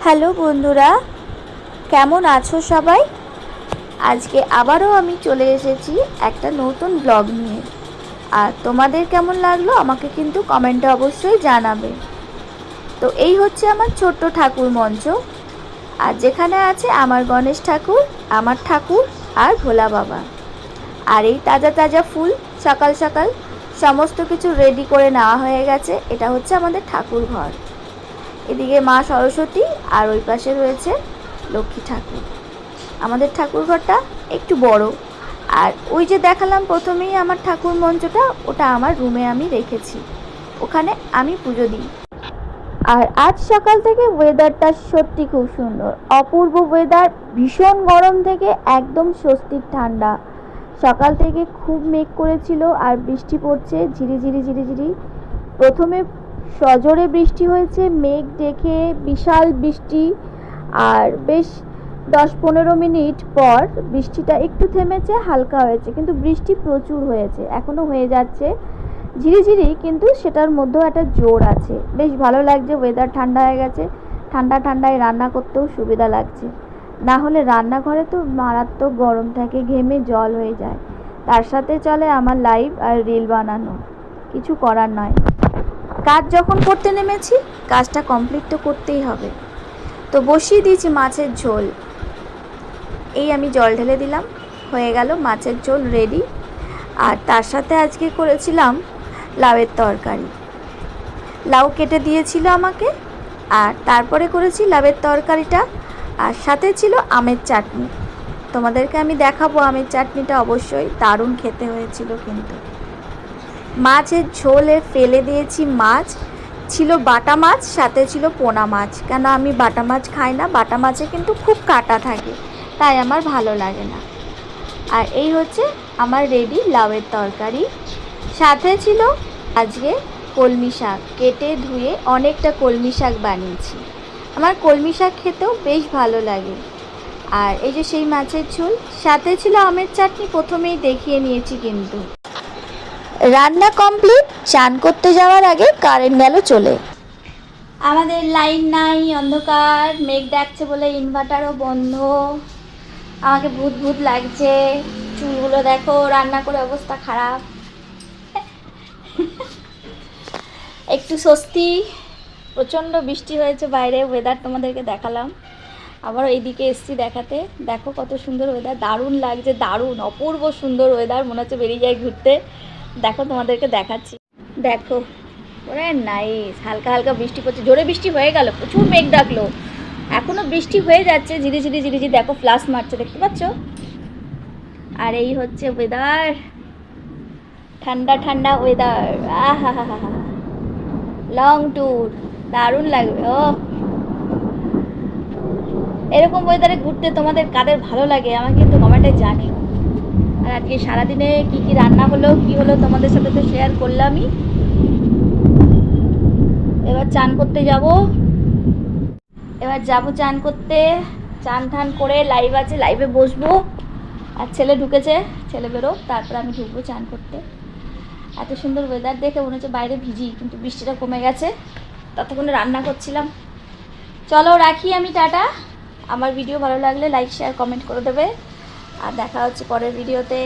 Hello বন্ধুরা, কেমন আছো সবাই? আজকে আবারও আমি চলে এসেছি একটা নতুন ব্লগ নিয়ে। আর তোমাদের কেমন লাগলো আমাকে কিন্তু কমেন্টে অবশ্যই জানাবে। তো এই হচ্ছে আমার ছোট্ট ঠাকুর মঞ্চ, আর যেখানে আছে আমার গণেশ ঠাকুর, আমার ঠাকুর আর ভোলা বাবা। আর এই তাজা তাজা ফুল সকাল সকাল সমস্ত কিছু রেডি করে নেওয়া হয়ে গেছে। এটা হচ্ছে আমাদের ঠাকুর ঘর। এদিকে মা সরস্বতী আর ওই পাশে রয়েছে লক্ষ্মী ঠাকুর। আমাদের ঠাকুর ঘরটা একটু বড়। আর ওই যে দেখালাম প্রথমেই আমার ঠাকুর মঞ্চটা, ওটা আমার রুমে আমি রেখেছি, ওখানে আমি পুজো দিই। আর আজ সকাল থেকে ওয়েদারটা সত্যি খুব সুন্দর, অপূর্ব ওয়েদার। ভীষণ গরম থেকে একদম স্বস্তির ঠান্ডা। সকাল থেকে খুব মেঘ করেছিল আর বৃষ্টি পড়ছে ঝিরিঝিরি ঝিরিঝিরি। প্রথমে সজোরে বৃষ্টি হয়েছে, মেঘ ডেকে বিশাল বৃষ্টি। আর বেশ 10-15 মিনিট পর বৃষ্টিটা একটু থেমেছে, হালকা হয়েছে, কিন্তু বৃষ্টি প্রচুর হয়েছে, এখনও হয়ে যাচ্ছে ঝিরিঝিরি, কিন্তু সেটার মধ্যেও একটা জোর আছে। বেশ ভালো লাগছে, ওয়েদার ঠান্ডা হয়ে গেছে। ঠান্ডা ঠান্ডায় রান্না করতেও সুবিধা লাগছে। না হলে রান্নাঘরে তো মারাত্মক গরম থাকে, ঘেমে জল হয়ে যায়। তার সাথে চলে আমার লাইভ আর রিল বানানো, কিছু করার নয়। কাজ যখন করতে নেমেছি, কাজটা কমপ্লিট তো করতেই হবে। তো বসিয়ে দিয়েছি মাছের ঝোল। এই আমি জল ঢেলে দিলাম, হয়ে গেল মাছের ঝোল রেডি। আর তার সাথে আজকে করেছিলাম লাউয়ের তরকারি। লাউ কেটে দিয়েছিল আমাকে, আর তারপরে করেছি লাউয়ের তরকারিটা। আর সাথে ছিল আমের চাটনি। তোমাদেরকে আমি দেখাবো আমের চাটনিটা, অবশ্যই দারুণ খেতে হয়েছিল। কিন্তু মাছের ঝোলে ফেলে দিয়েছি মাছ, ছিল বাটা মাছ, সাথে ছিল পোনা মাছ। কেন আমি বাটা মাছ খাই না, বাটা মাছে কিন্তু খুব কাঁটা থাকে, তাই আমার ভালো লাগে না। আর এই হচ্ছে আমার রেডি লাউয়ের তরকারি। সাথে ছিল আজকে কলমি শাক, কেটে ধুয়ে অনেকটা কলমি শাক বানিয়েছি। আমার কলমি শাক খেতেও বেশ ভালো লাগে। আর এই যে সেই মাছের ঝোল, সাথে ছিল আমের চাটনি, প্রথমেই দেখিয়ে নিয়েছি। কিন্তু রান্না কমপ্লিট, চান করতে যাওয়ার আগে কারেন্ট গেল চলে। আমাদের লাইন নাই, অন্ধকার, মেঘ ডাকছে বলে ইনভার্টারও বন্ধ। আমাকে ভূত ভূত লাগছে, চুলগুলো দেখো, রান্না করে অবস্থা খারাপ। একটু স্বস্তি। প্রচণ্ড বৃষ্টি হয়েছে বাইরে, ওয়েদার তোমাদেরকে দেখালাম। আবার এইদিকে এসছি দেখাতে। দেখো কত সুন্দর ওয়েদার, দারুণ লাগছে, দারুণ অপূর্ব সুন্দর ওয়েদার, মনে হচ্ছে বেরিয়ে যায় ঘুরতে। দেখো তোমাদেরকে দেখাচ্ছি, দেখো ওরে নাইস। হালকা হালকা বৃষ্টি পড়ছে, জোরে বৃষ্টি হয়ে গেল, প্রচুর মেঘ ডাকলো, এখনও বৃষ্টি হয়ে যাচ্ছে ঝিরিঝিরি ঝিরিঝিরি। দেখো ফ্লাশ মারছে, দেখতে পাচ্ছ? আর এই হচ্ছে ওয়েদার, ঠান্ডা ঠান্ডা ওয়েদার। আহা হা হা হা, লং ট্যুর, দারুণ লাগবে। ও এরকম ওয়েদারে ঘুরতে তোমাদের কাদের ভালো লাগে আমাকে কিন্তু কমেন্টে জানিও। আর আজকে সারাদিনে কি কি রান্না হলো, কি হলো, তোমাদের সাথে তো শেয়ার করলামই। এবার চান করতে যাব, চান করতে। চান ঠান করে লাইভ আছে, লাইভে বসবো। আর ছেলে ঢুকেছে, ছেলে বেরো, তারপর আমি ঢুকবো চান করতে। এত সুন্দর ওয়েদার দেখে মনে হচ্ছে বাইরে ভিজি, কিন্তু বৃষ্টিটা কমে গেছে। ততক্ষণে রান্না করছিলাম। চলো রাখি আমি, টাটা। আমার ভিডিও ভালো লাগলে লাইক শেয়ার কমেন্ট করে দেবে। আর দেখা হচ্ছে পরের ভিডিওতে।